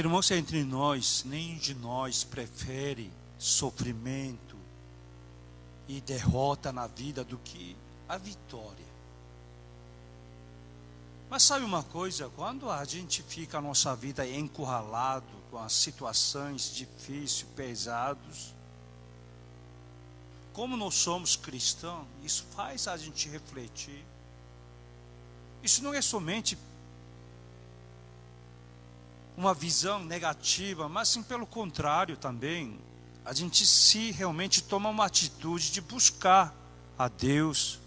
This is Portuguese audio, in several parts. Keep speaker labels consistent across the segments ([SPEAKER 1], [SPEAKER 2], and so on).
[SPEAKER 1] Irmãos, entre nós, nenhum de nós prefere sofrimento e derrota na vida do que a vitória. Mas sabe uma coisa? Quando a gente fica a nossa vida encurralado com as situações difíceis, pesadas, como nós somos cristãos, isso faz a gente refletir. Isso não é somente uma visão negativa, mas sim pelo contrário também. A gente se realmente toma uma atitude de buscar a Deus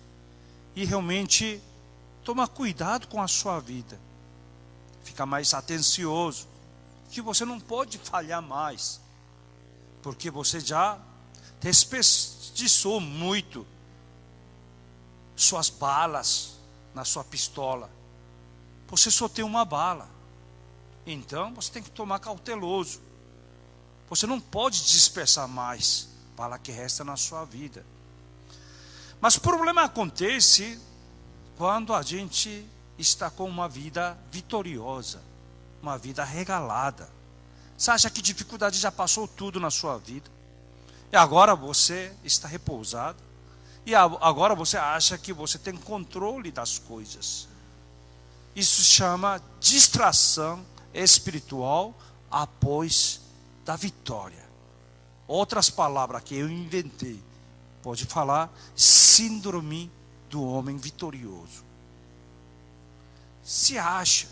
[SPEAKER 1] e realmente tomar cuidado com a sua vida. Fica mais atencioso, que você não pode falhar mais, porque você já desperdiçou muito suas balas na sua pistola. Você só tem uma bala. Então você tem que tomar cauteloso. Você não pode dispersar mais bala que resta na sua vida. Mas o problema acontece quando a gente está com uma vida vitoriosa, uma vida regalada. Você acha que dificuldade já passou tudo na sua vida? E agora você está repousado. E agora você acha que você tem controle das coisas. Isso se chama distração espiritual após da vitória. Outras palavras que eu inventei. Pode falar síndrome do homem vitorioso. Se acha.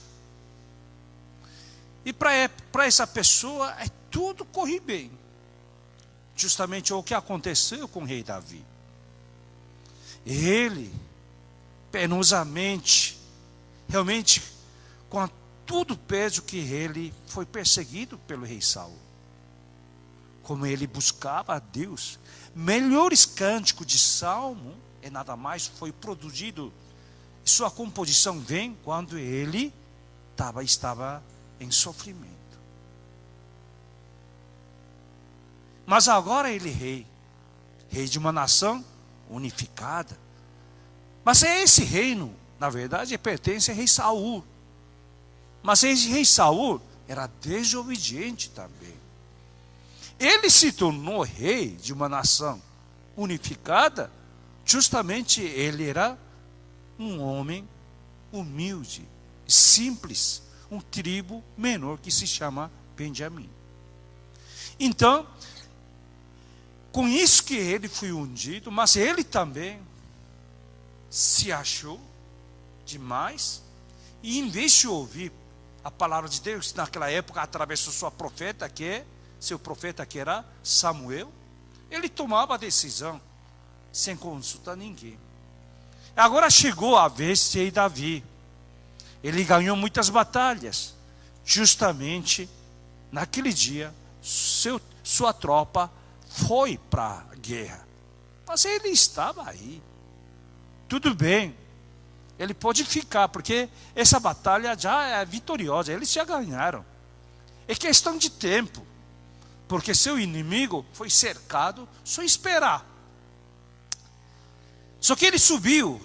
[SPEAKER 1] E para essa pessoa tudo corre bem. Justamente o que aconteceu com o rei Davi. Ele, penosamente, realmente, com todo o peso que ele foi perseguido pelo rei Saul. Como ele buscava a Deus. Melhores cânticos de salmo, e nada mais foi produzido. Sua composição vem quando ele estava em sofrimento. Mas agora ele é rei de uma nação unificada. Mas esse reino, na verdade, pertence ao rei Saul. Mas esse rei Saul era desobediente também. Ele se tornou rei de uma nação unificada. Justamente ele era um homem humilde, simples, um tribo menor que se chama Benjamim. Então, com isso que ele foi ungido, mas ele também se achou demais, e em vez de ouvir a palavra de Deus, naquela época atravessou seu profeta que era Samuel, ele tomava a decisão sem consultar ninguém. Agora chegou a vez de Davi. Ele ganhou muitas batalhas. Justamente naquele dia, sua tropa foi para a guerra. Mas ele estava aí. Tudo bem. Ele pode ficar, porque essa batalha já é vitoriosa. Eles já ganharam. É questão de tempo. Porque seu inimigo foi cercado, só esperar. Só que ele subiu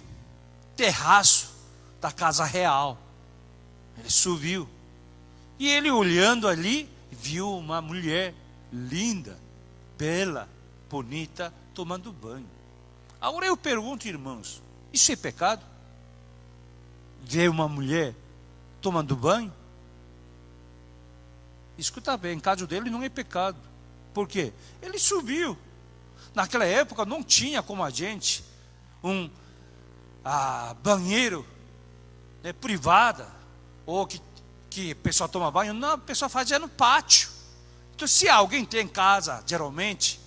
[SPEAKER 1] terraço da casa real. Ele subiu. E ele olhando ali, viu uma mulher linda, bela, bonita, tomando banho. Agora eu pergunto, irmãos, isso é pecado? Ver uma mulher tomando banho? Escuta bem, em caso dele não é pecado. Por quê? Ele subiu. Naquela época não tinha como a gente banheiro, né, privada, ou que a pessoa toma banho. Não, a pessoa fazia no pátio. Então, se alguém tem em casa, geralmente,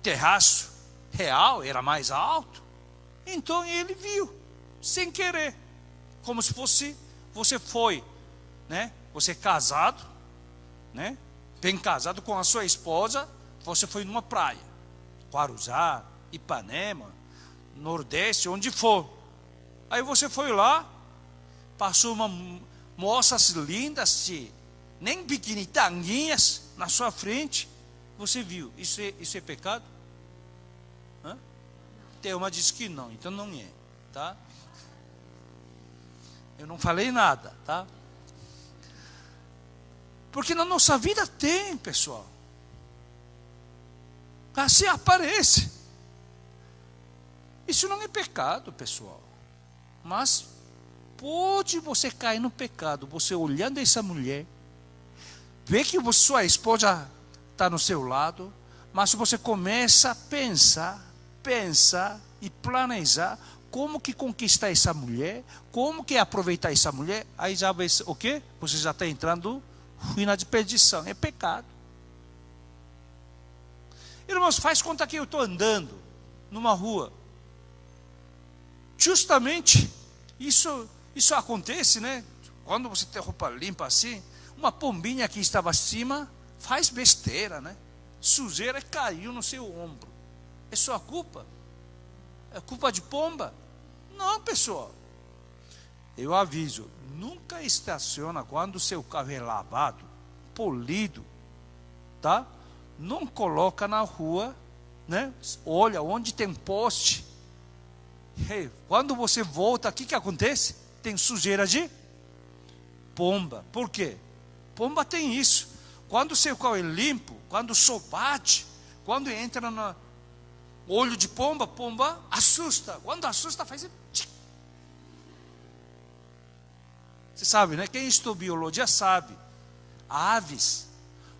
[SPEAKER 1] terraço real, era mais alto, então ele viu, sem querer, como se fosse, você foi, né, você é casado, né, bem casado com a sua esposa, você foi numa praia, Guarujá, Ipanema, Nordeste, onde for. Aí você foi lá, passou moças lindas, nem biquíni, tanguinhas na sua frente. Você viu, isso é pecado? Hã? Tem uma diz que não, então não é, tá? Eu não falei nada, tá? Porque na nossa vida tem, pessoal. Assim aparece. Isso não é pecado, pessoal. Mas pode você cair no pecado, você olhando essa mulher, vê que sua esposa está no seu lado, mas você começa a pensar e planejar como que conquistar essa mulher, como que aproveitar essa mulher, aí já vai o quê? Você já está entrando ruína de perdição, é pecado. Irmãos, faz conta que eu estou andando numa rua. Justamente isso acontece, né? Quando você tem roupa limpa assim, uma pombinha que estava acima faz besteira, né? Sujeira caiu no seu ombro. É sua culpa? É culpa de pomba? Não, pessoal. Eu aviso, nunca estaciona quando o seu carro é lavado, polido, tá? Não coloca na rua, né? Olha onde tem poste. Hey, quando você volta, o que acontece? Tem sujeira de pomba. Por quê? Pomba tem isso. Quando o seu carro é limpo, quando o sol bate, quando entra no olho de pomba, pomba assusta. Quando assusta, faz... Você sabe, né? Quem estudou biologia sabe. Aves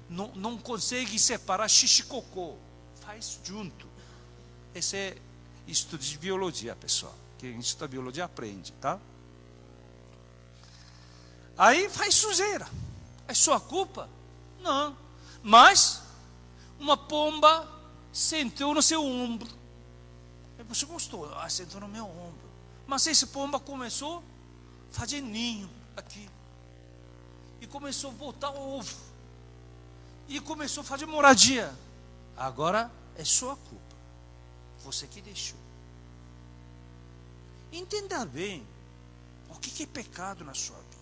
[SPEAKER 1] não conseguem separar xixi e cocô. Faz junto. Esse é estudo de biologia, pessoal. Quem estuda biologia aprende, tá? Aí faz sujeira. É sua culpa? Não. Mas uma pomba sentou no seu ombro. Você gostou? Sentou no meu ombro. Mas esse pomba começou a fazer ninho aqui. E começou a botar ovo. E começou a fazer moradia. Agora é sua culpa. Você que deixou. Entenda bem o que é pecado na sua vida.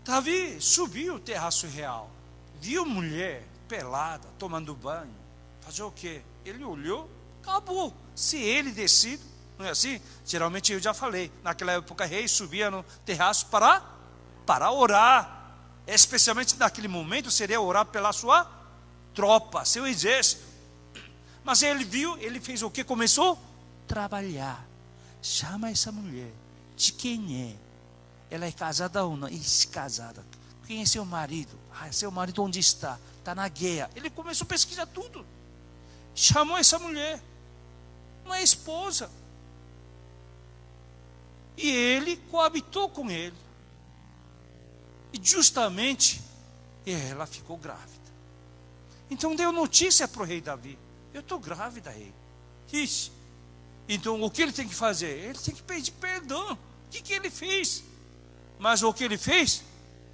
[SPEAKER 1] Davi subiu o terraço real, viu mulher pelada, tomando banho. Fazer o quê? Ele olhou, acabou. Se ele decide, não é assim? Geralmente eu já falei, naquela época rei subia no terraço para orar. Especialmente naquele momento seria orar pela sua tropa, seu exército. Mas ele viu, ele fez o que? Começou a trabalhar. Chama essa mulher. De quem é? Ela é casada ou não? Isso, casada. Quem é seu marido? Seu marido onde está? Está na guerra. Ele começou a pesquisar tudo. Chamou essa mulher. Uma esposa. E ele coabitou com ele. E justamente ela ficou grávida. Então deu notícia para o rei Davi. Eu estou grávida, rei. Ixi. Então o que ele tem que fazer? Ele tem que pedir perdão. O que ele fez? Mas o que ele fez?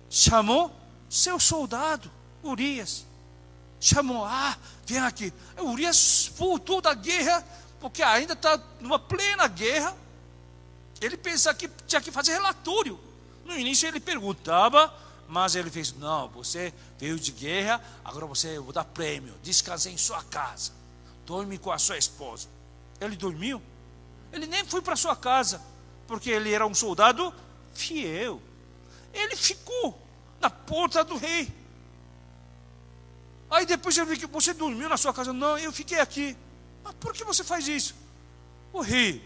[SPEAKER 1] Chamou seu soldado, Urias. Chamou, vem aqui. Urias voltou da guerra, porque ainda está numa plena guerra. Ele pensa que tinha que fazer relatório. No início ele perguntava, mas ele fez, não, você veio de guerra, agora eu vou dar prêmio, descanse em sua casa, dorme com a sua esposa. Ele dormiu, ele nem foi para sua casa, porque ele era um soldado fiel. Ele ficou na porta do rei. Aí depois eu vi que você dormiu na sua casa. Não, eu fiquei aqui. Mas por que você faz isso? O rei,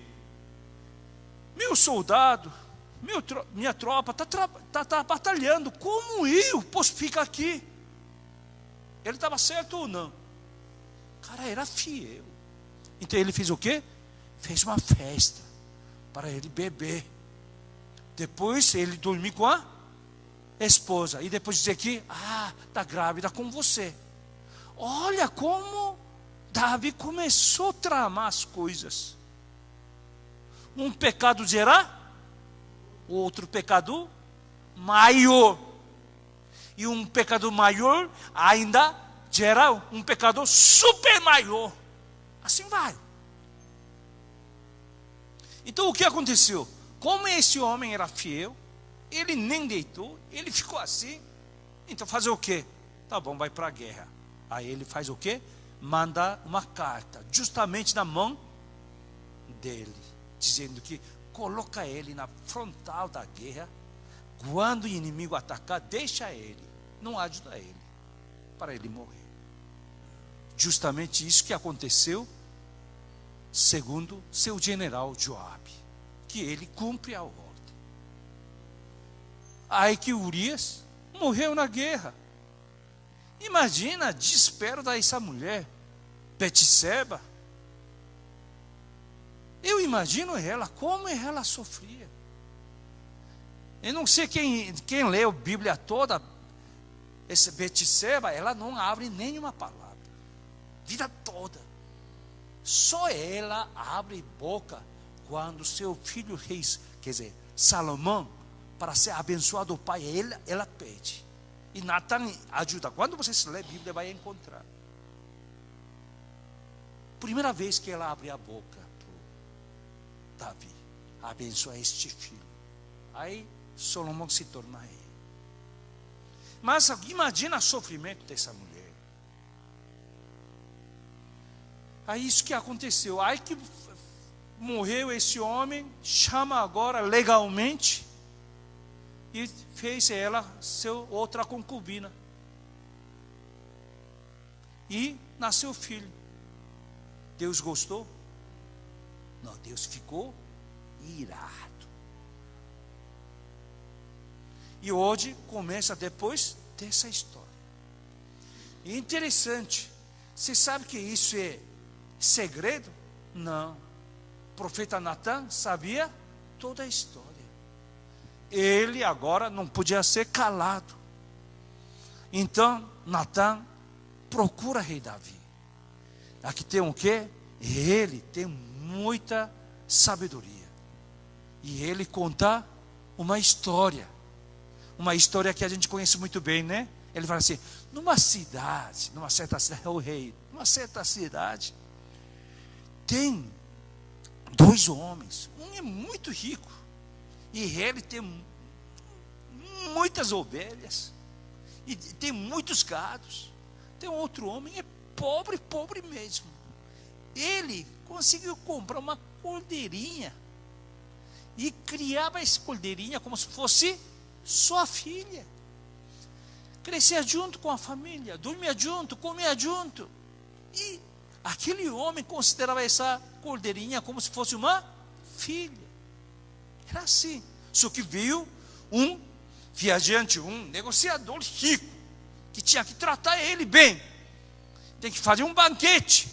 [SPEAKER 1] meu soldado, minha tropa está batalhando. Como eu posso ficar aqui? Ele estava certo ou não? O cara era fiel. Então ele fez o quê? Fez uma festa para ele beber. Depois ele dormiu com a esposa. E depois dizer que, está grávida com você. Olha como Davi começou a tramar as coisas. Um pecado gera outro pecado maior. E um pecado maior ainda gera um pecado super maior. Assim vai. Então o que aconteceu? Como esse homem era fiel, ele nem deitou, ele ficou assim. Então fazer o quê? Tá bom, vai para a guerra. Aí ele faz o quê? Manda uma carta, justamente na mão dele, dizendo que coloca ele na frontal da guerra, quando o inimigo atacar, deixa ele, não ajuda ele, para ele morrer. Justamente isso que aconteceu, segundo seu general Joabe, que ele cumpre a ordem. Aí que Urias morreu na guerra. Imagina o desespero dessa mulher, Betseba. Eu imagino ela, como ela sofria. Eu não sei quem leu a Bíblia toda, essa Betseba, ela não abre nenhuma palavra. Vida toda. Só ela abre boca quando seu filho rei, quer dizer, Salomão, para ser abençoado o pai, ela pede. E Natan ajuda. Quando você lê a Bíblia, vai encontrar. Primeira vez que ela abre a boca para Davi, abençoa este filho. Aí Salomão se torna rei. Mas imagina o sofrimento dessa mulher. Aí isso que aconteceu. Aí que morreu esse homem, chama agora legalmente e fez ela seu outra concubina. E nasceu filho. Deus gostou? Não, Deus ficou irado. E hoje começa depois dessa história. E interessante, você sabe que isso é segredo? Não. O profeta Natan sabia toda a história. Ele agora não podia ser calado. Então Natan procura rei Davi. Aqui tem o quê? Ele tem muita sabedoria. E ele conta uma história. Uma história que a gente conhece muito bem, né? Ele fala assim, numa certa cidade, é o rei, numa certa cidade, tem 2 homens. Um é muito rico, e ele tem muitas ovelhas, e tem muitos gados. Tem outro homem, é pobre, pobre mesmo. Ele conseguiu comprar uma cordeirinha, e criava essa cordeirinha como se fosse sua filha. Crescia junto com a família, dormia junto, comia junto. E aquele homem considerava essa cordeirinha como se fosse uma filha. Era assim. Só que veio um viajante, um negociador rico, que tinha que tratar ele bem. Tem que fazer um banquete.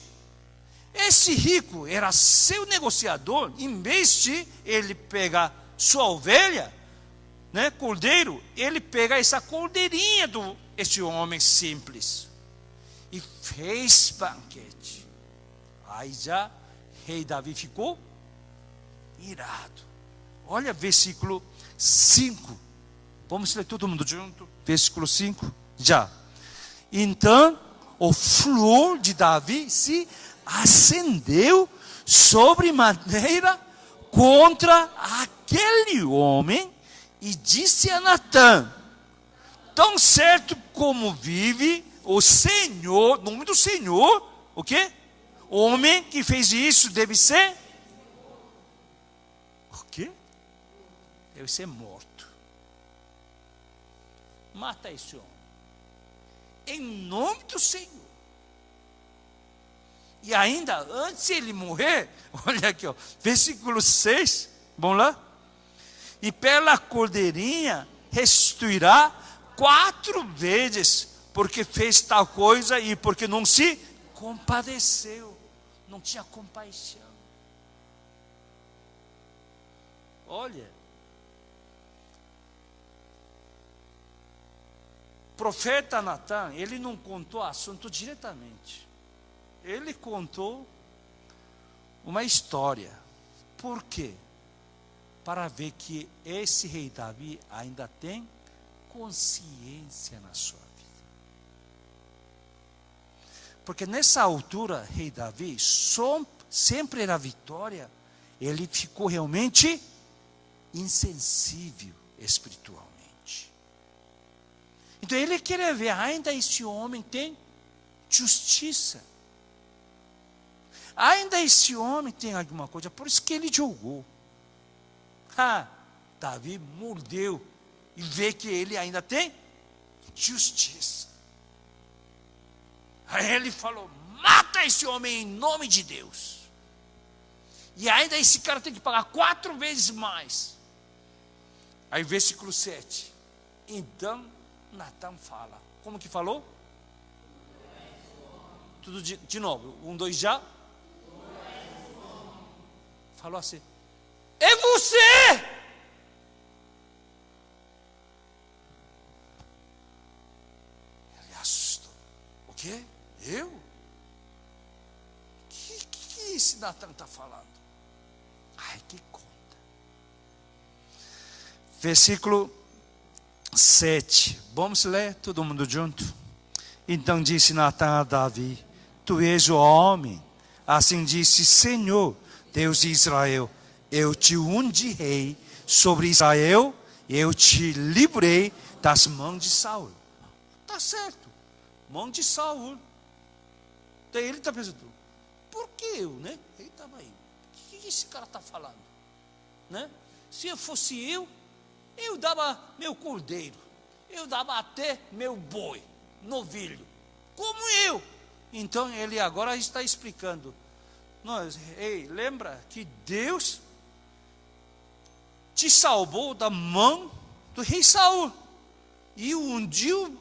[SPEAKER 1] Esse rico era seu negociador. Em vez de ele pegar sua ovelha, né, cordeiro, ele pega essa cordeirinha desse homem simples e fez banquete. Aí já rei Davi ficou irado. Olha versículo 5. Vamos ler todo mundo junto. Versículo 5. Já. Então o furor de Davi se acendeu sobremaneira contra aquele homem. E disse a Natan, tão certo como vive o Senhor, nome do Senhor, o quê? O homem que fez isso deve ser, o quê? Deve ser morto. Mata esse homem, em nome do Senhor. E ainda antes de ele morrer, olha aqui, ó, versículo 6, vamos lá? E pela cordeirinha restituirá 4 vezes, porque fez tal coisa e porque não se compadeceu, não tinha compaixão. Olha, o profeta Natan, ele não contou o assunto diretamente, ele contou uma história. Por quê? Para ver que esse rei Davi ainda tem consciência na sua vida. Porque nessa altura, rei Davi sempre era vitória, ele ficou realmente insensível espiritualmente. Então ele queria ver, ainda esse homem tem justiça. Ainda esse homem tem alguma coisa, por isso que ele jogou. Davi mordeu e vê que ele ainda tem justiça. Aí ele falou: mata esse homem em nome de Deus. E ainda esse cara tem que pagar 4 vezes mais. Aí versículo 7. Então Natan fala. Como que falou? Tudo de novo. 1, 2 já. Falou assim: é você! Ele assustou. O quê? Eu? O que esse Natan está falando? Ai, que conta. Versículo 7. Vamos ler todo mundo junto? Então disse Natan a Davi: tu és o homem. Assim disse Senhor, Deus de Israel: eu te ungi rei sobre Israel, e eu te livrei das mãos de Saul. Está certo, mão de Saul. Daí ele está pensando: por que eu, né? Ele estava aí. O que esse cara está falando? Né? Se eu fosse eu dava meu cordeiro, eu dava até meu boi, novilho, como eu. Então ele agora está explicando: ei, lembra que Deus te salvou da mão do rei Saul e ungiu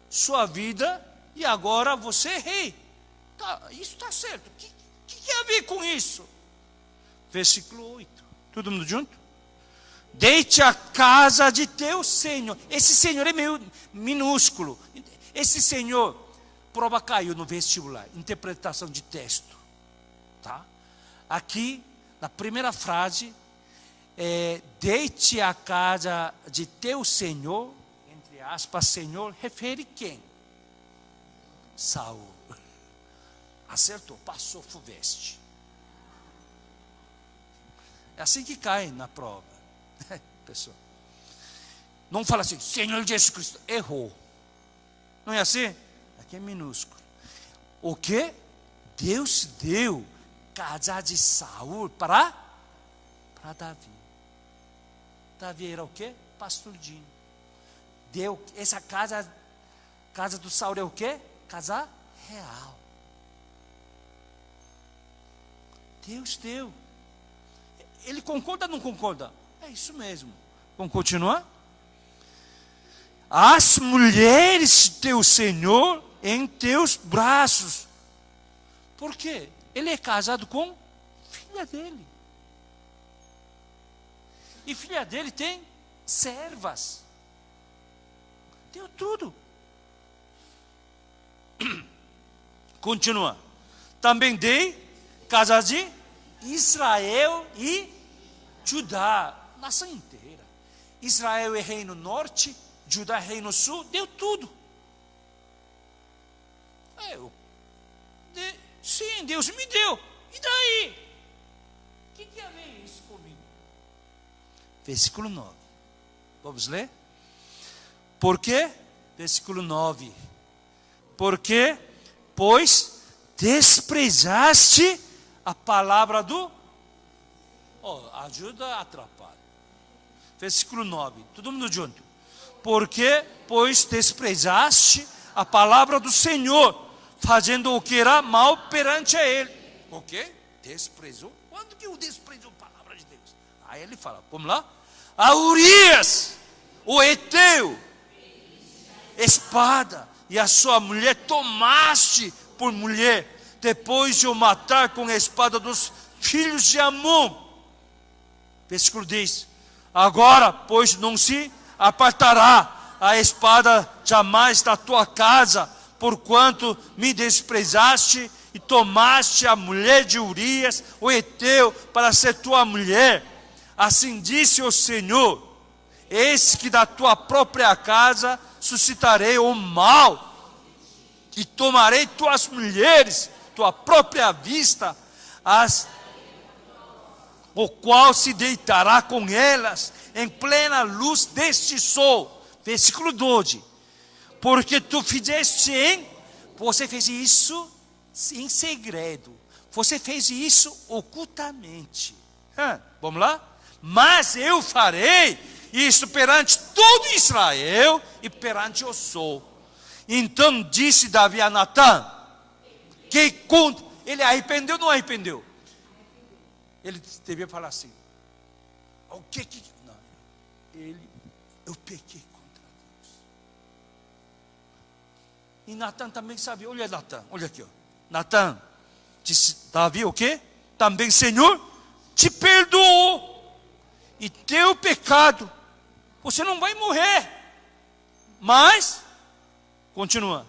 [SPEAKER 1] sua vida, e agora você é rei. Tá, isso está certo. O que tem a ver com isso? Versículo 8. Todo mundo junto? Deite a casa de teu Senhor. Esse Senhor é meio minúsculo. Esse Senhor, prova caiu no vestibular, interpretação de texto. Tá? Aqui, na primeira frase, deite a casa de teu Senhor, entre aspas, Senhor, refere quem? Saul. Acertou, passou, FUVEST. É assim que cai na prova. Pessoal, não fala assim: Senhor Jesus Cristo, errou. Não é assim? Aqui é minúsculo. O que? Deus deu casa de Saul para Davi. Davi era o quê? Pastordinho. Deu essa casa do Saul é o quê? Casa real. Deus deu. Ele concorda ou não concorda? É isso mesmo. Vamos continuar? As mulheres de teu Senhor em teus braços. Por quê? Ele é casado com filha dele. E filha dele tem servas. Deu tudo. Continua. Também dei casa de Israel e Judá, nação inteira. Israel é reino norte, Judá é reino sul, deu tudo. Sim, Deus me deu. E daí? O que tem a ver isso comigo? Versículo 9. Vamos ler? Por quê? Versículo 9. Porque, pois, desprezaste a palavra do... ajuda, atrapalha. Versículo 9. Todo mundo junto. Porque, pois, desprezaste a palavra do Senhor, fazendo o que era mal perante a ele. O quê? Desprezou? Quando que o desprezou a palavra de Deus? Aí ele fala, vamos lá? A Urias, o Eteu, espada, e a sua mulher tomaste por mulher, depois de o matar com a espada dos filhos de Amon. Versículo 10. Agora, pois, não se apartará a espada jamais da tua casa, porquanto me desprezaste e tomaste a mulher de Urias, o Eteu, para ser tua mulher. Assim disse o Senhor: eis que da tua própria casa suscitarei o mal, e tomarei tuas mulheres, tua própria vista, o qual se deitará com elas em plena luz deste sol. Versículo 12. Porque tu você fez isso em segredo, você fez isso ocultamente. Vamos lá? Mas eu farei isto perante todo Israel e perante o sol. Então disse Davi a Natã, que conta, ele arrependeu ou não arrependeu? Ele devia falar assim, o que não, eu pequei contra Deus. E Natã também sabia, olha Natã, olha aqui, ó. Natã disse, Davi o quê? Também Senhor te perdoou, e teu pecado, você não vai morrer, mas, continua,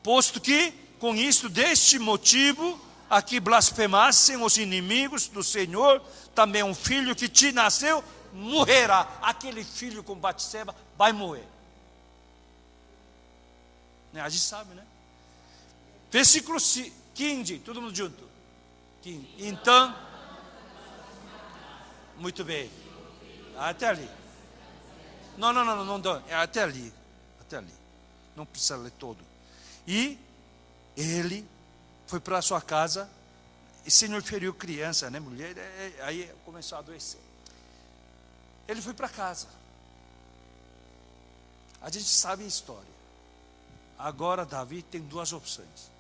[SPEAKER 1] posto que com isto, deste motivo, a que blasfemassem os inimigos do Senhor, também um filho que te nasceu, morrerá. Aquele filho com Batseba vai morrer. A gente sabe, né? Versículo 15, todo mundo junto. 15. Então, muito bem. Até ali. Não, é até ali. Até ali. Não precisa ler todo. E ele foi para a sua casa, e o Senhor feriu criança, né, mulher, aí começou a adoecer. Ele foi para casa. A gente sabe a história. Agora Davi tem duas opções.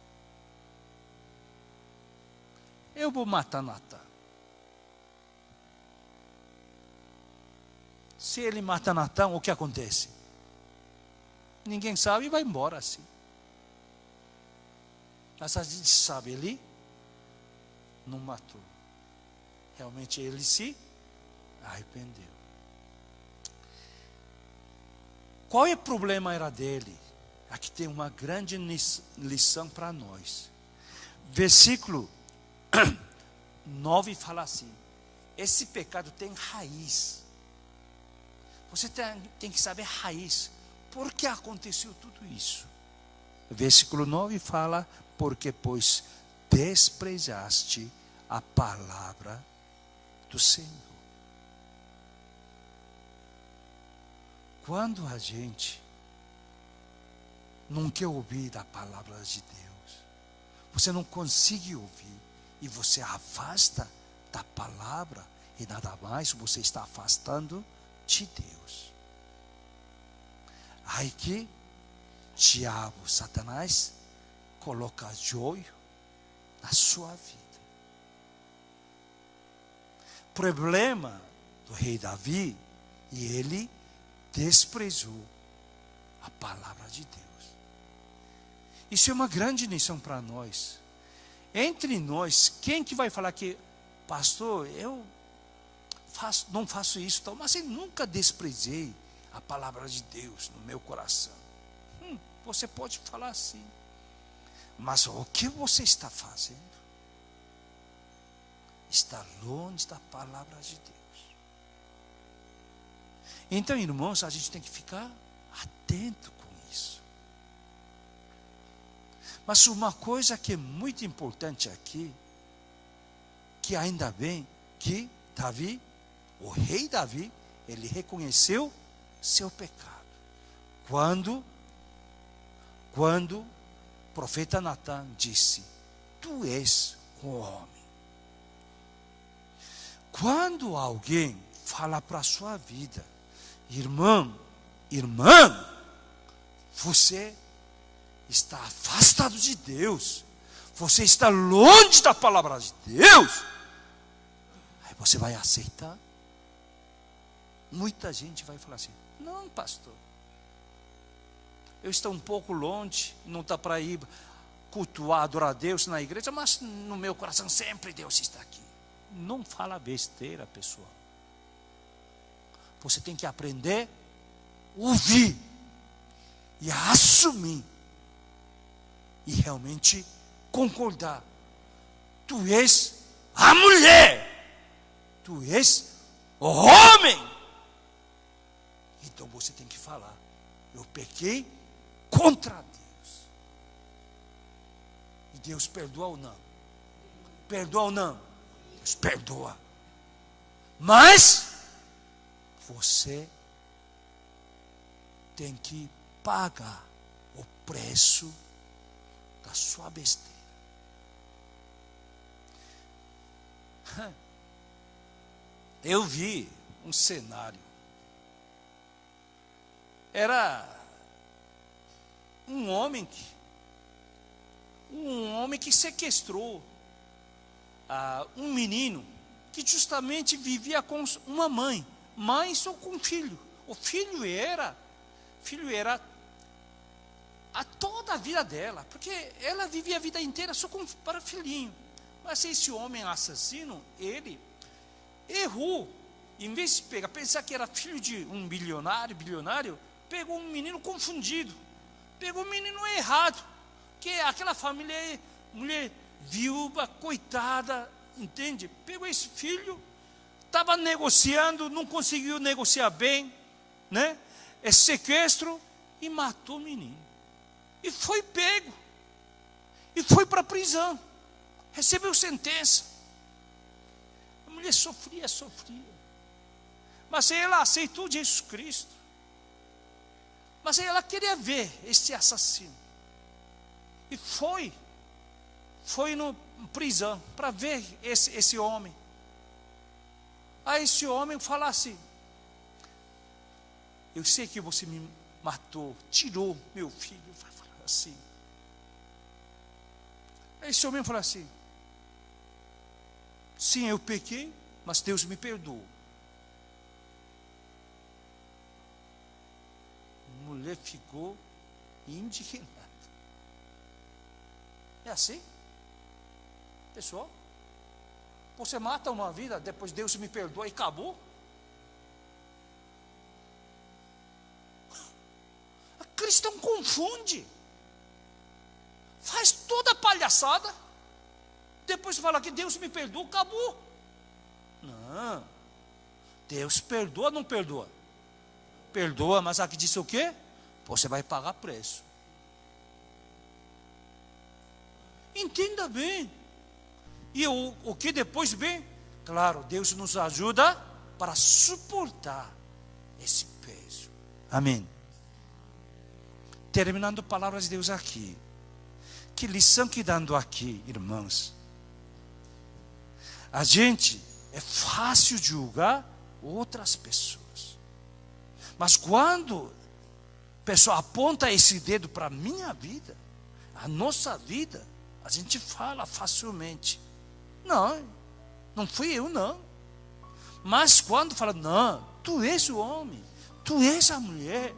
[SPEAKER 1] Eu vou matar Natã. Se ele mata Natã, o que acontece? Ninguém sabe e vai embora assim. Mas a gente sabe, ele não matou. Realmente ele se arrependeu. Qual é o problema era dele? Aqui tem uma grande lição para nós. Versículo 9 fala assim: esse pecado tem raiz. Você tem que saber a raiz. Por que aconteceu tudo isso? Versículo 9 fala: porque pois desprezaste a palavra do Senhor. Quando a gente não quer ouvir a palavra de Deus, você não consegue ouvir, e você afasta da palavra, e nada mais você está afastando de Deus. Aí que diabo, Satanás, coloca joio na sua vida. Problema do rei Davi, e ele desprezou a palavra de Deus. Isso é uma grande lição para nós. Entre nós, quem que vai falar que, pastor, eu não faço isso, mas eu nunca desprezei a palavra de Deus no meu coração? Você pode falar assim, mas o que você está fazendo está longe da palavra de Deus. Então, irmãos, a gente tem que ficar atento com isso. Mas uma coisa que é muito importante aqui, que ainda bem que Davi, o rei Davi, ele reconheceu seu pecado. Quando o profeta Natã disse: tu és um homem. Quando alguém fala para a sua vida: irmã, você está afastado de Deus, você está longe da palavra de Deus, aí você vai aceitar? Muita gente vai falar assim: não, pastor, eu estou um pouco longe, não está para ir cultuar, adorar a Deus na igreja, mas no meu coração sempre Deus está aqui. Não fala besteira, pessoal. Você tem que aprender a ouvir e a assumir e realmente concordar. Tu és a mulher, tu és o homem. Então você tem que falar: eu pequei contra Deus. E Deus perdoa ou não? Perdoa ou não? Deus perdoa. Mas você tem que pagar o preço da sua besteira. Eu vi um cenário era um homem que sequestrou um menino que justamente vivia com uma mãe só com um filho. O filho era toda a vida dela, porque ela vivia a vida inteira só para filhinho. Mas esse homem assassino, ele errou. Em vez de pensar que era filho de um bilionário, pegou um menino confundido, pegou um menino errado, que aquela família, mulher viúva, coitada, entende? Pegou esse filho, estava negociando, não conseguiu negociar bem, né? Esse sequestro, e matou o menino. E foi pego, e foi para a prisão, recebeu sentença. A mulher sofria, mas ela aceitou Jesus Cristo. Mas ela queria ver esse assassino, e foi na prisão para ver esse homem. Aí esse homem fala assim: eu sei que você me matou, tirou meu filho. Vai falar assim. Aí esse homem fala assim: sim, eu pequei, mas Deus me perdoou. A mulher ficou indignada. É assim? Pessoal, você mata uma vida, depois Deus me perdoa e acabou? A cristão confunde, faz toda a palhaçada, depois fala que Deus me perdoa, acabou. Não, Deus perdoa ou não perdoa? Perdoa, mas aqui diz o quê? Você vai pagar preço. Entenda bem. E o que depois vem? Claro, Deus nos ajuda para suportar esse peso. Amém. Terminando palavras de Deus aqui. Que lição que dando aqui, irmãos. A gente é fácil julgar outras pessoas. Mas quando a pessoa aponta esse dedo para a minha vida, a nossa vida, a gente fala facilmente: não fui eu, não. Mas quando fala: não, tu és o homem, tu és a mulher,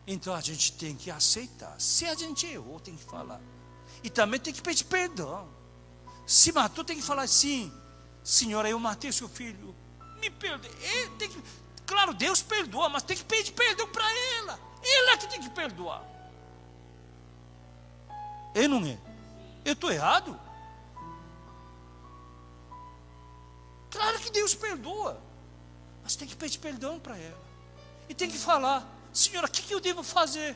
[SPEAKER 1] então a gente tem que aceitar. Se a gente errou, tem que falar. E também tem que pedir perdão. Se matou, tem que falar assim: senhora, eu matei seu filho, me perdoe. Claro, Deus perdoa, mas tem que pedir perdão para ela. Ela que tem que perdoar. Eu não é? Eu estou errado? Claro que Deus perdoa, mas tem que pedir perdão para ela. E tem que falar: senhora, o que eu devo fazer?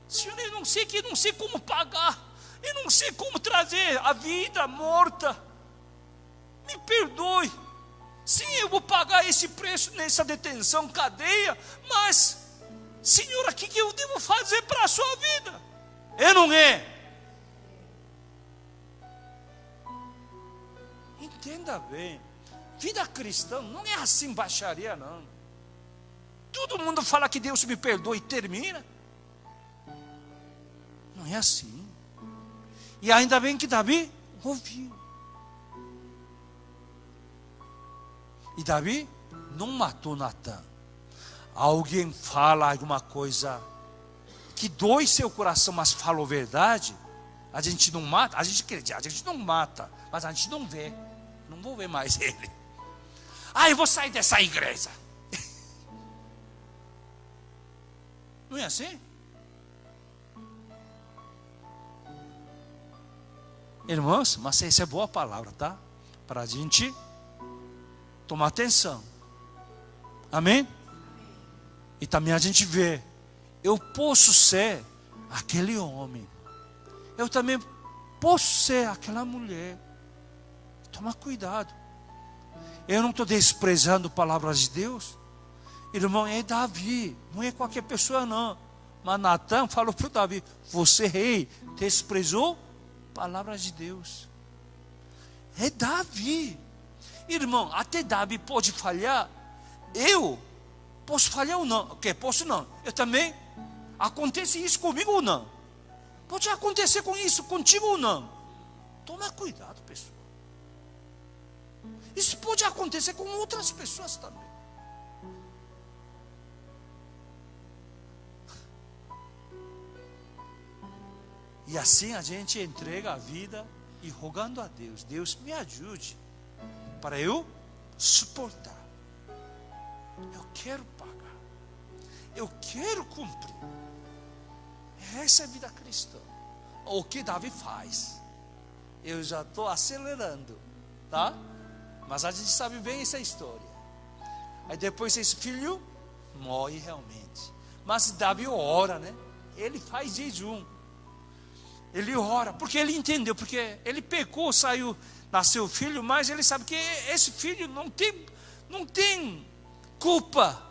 [SPEAKER 1] Senhora, eu não sei como pagar. Eu não sei como trazer a vida morta. Me perdoe. Sim, eu vou pagar esse preço nessa detenção, cadeia. Mas, senhora, o que eu devo fazer para a sua vida? Eu não é? Entenda bem, vida cristã não é assim baixaria, não. Todo mundo fala que Deus me perdoa e termina. Não é assim. E ainda bem que Davi ouviu. E Davi não matou Natã. Alguém fala alguma coisa que dói seu coração, mas falou verdade, a gente não mata. A gente acredita, a gente não mata, mas a gente não vê. Não vou ver mais ele. Eu vou sair dessa igreja. Não é assim? Irmãos, mas essa é boa palavra, tá? Para a gente tomar atenção. Amém? E também a gente vê: eu posso ser aquele homem, eu também posso ser aquela mulher. Toma cuidado. Eu não estou desprezando palavras de Deus. Irmão, é Davi, não é qualquer pessoa não. Mas Natã falou para o Davi: você, rei, desprezou palavras de Deus. É Davi. Irmão, até Davi pode falhar. Eu Posso falhar ou não? O quê? Posso não. Eu também. Acontece isso comigo ou não? Pode acontecer com isso contigo ou não? Toma cuidado, pessoal. Isso pode acontecer com outras pessoas também. E assim a gente entrega a vida e rogando a Deus: Deus, me ajude para eu suportar. Eu quero pagar. Eu quero cumprir. Essa é a vida cristã. O que Davi faz? Eu já estou acelerando, tá? Mas a gente sabe bem essa história. Aí depois esse filho morre realmente. Mas Davi ora, né? Ele faz jejum. Ele ora, porque ele entendeu, porque ele pecou, saiu, nasceu filho, mas ele sabe que esse filho não tem culpa.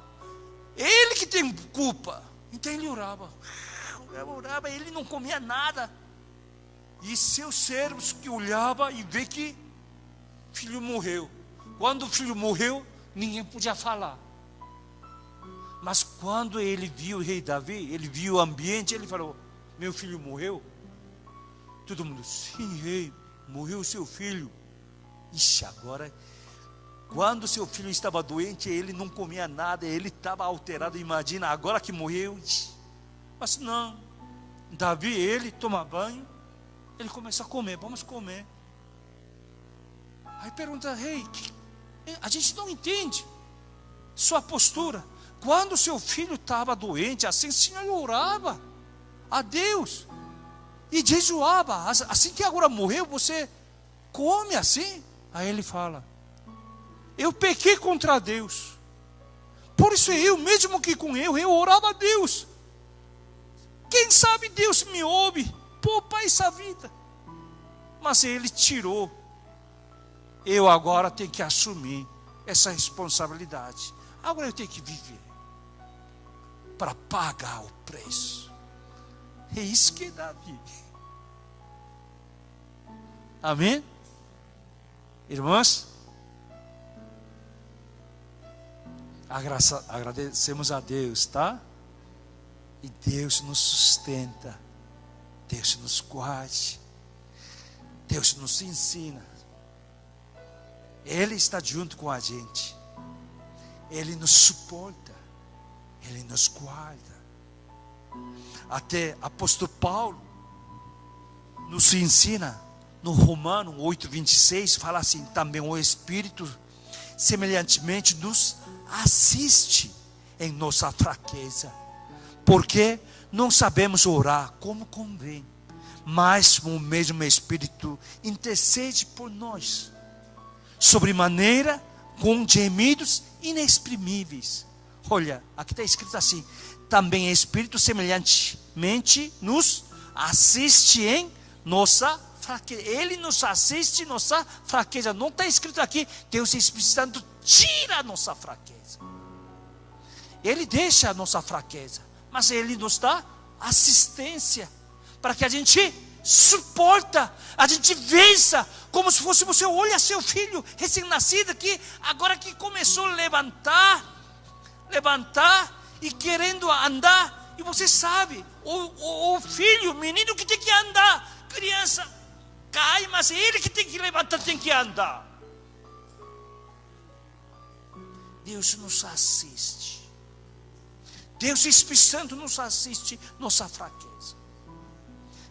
[SPEAKER 1] Ele que tem culpa. Então ele orava, ele não comia nada. E seus servos que olhavam e vê que o filho morreu. Quando o filho morreu, ninguém podia falar. Mas quando ele viu o rei Davi, ele viu o ambiente, ele falou: meu filho morreu? Todo mundo: sim, rei, morreu o seu filho. Ixi, agora, quando seu filho estava doente, ele não comia nada, ele estava alterado, imagina, agora que morreu. Ixi. Mas não, Davi, ele toma banho, ele começa a comer, vamos comer. Aí pergunta: rei, a gente não entende sua postura. Quando seu filho estava doente, assim o senhor orava a Deus e jejuava. Assim que agora morreu, você come assim? Aí ele fala: eu pequei contra Deus. Por isso eu, mesmo que com eu orava a Deus. Quem sabe Deus me ouve, poupa essa vida. Mas ele tirou. Eu agora tenho que assumir essa responsabilidade. Agora eu tenho que viver para pagar o preço. É isso que é Davi. Amém? Irmãos, agradecemos a Deus, tá? E Deus nos sustenta, Deus nos guarde, Deus nos ensina. Ele está junto com a gente, Ele nos suporta, Ele nos guarda. Até apóstolo Paulo nos ensina no Romano 8:26, fala assim: também o Espírito semelhantemente nos assiste em nossa fraqueza, porque não sabemos orar como convém, mas o mesmo Espírito intercede por nós, sobremaneira com gemidos inexprimíveis. Olha, aqui está escrito assim: também Espírito semelhantemente nos assiste em nossa fraqueza. Ele nos assiste em nossa fraqueza. Não está escrito aqui Deus Espírito Santo tira a nossa fraqueza. Ele deixa a nossa fraqueza, mas Ele nos dá assistência para que a gente suporta, a gente vença, como se fosse você olha seu filho recém-nascido que agora que começou a levantar e querendo andar, e você sabe, o filho, o menino que tem que andar, criança cai, mas é ele que tem que levantar, tem que andar. Deus nos assiste, Deus Espírito Santo nos assiste nossa fraqueza,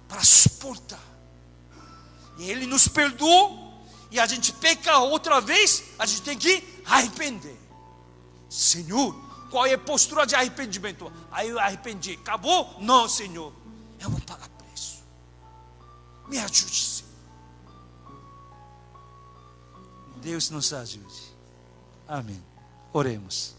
[SPEAKER 1] para suportar. E Ele nos perdoa, e a gente peca outra vez, a gente tem que arrepender. Senhor, qual é a postura de arrependimento? Aí eu arrependi, acabou? Não, Senhor, eu vou pagar preço. Me ajude, Senhor. Deus nos ajude. Amém. Oremos.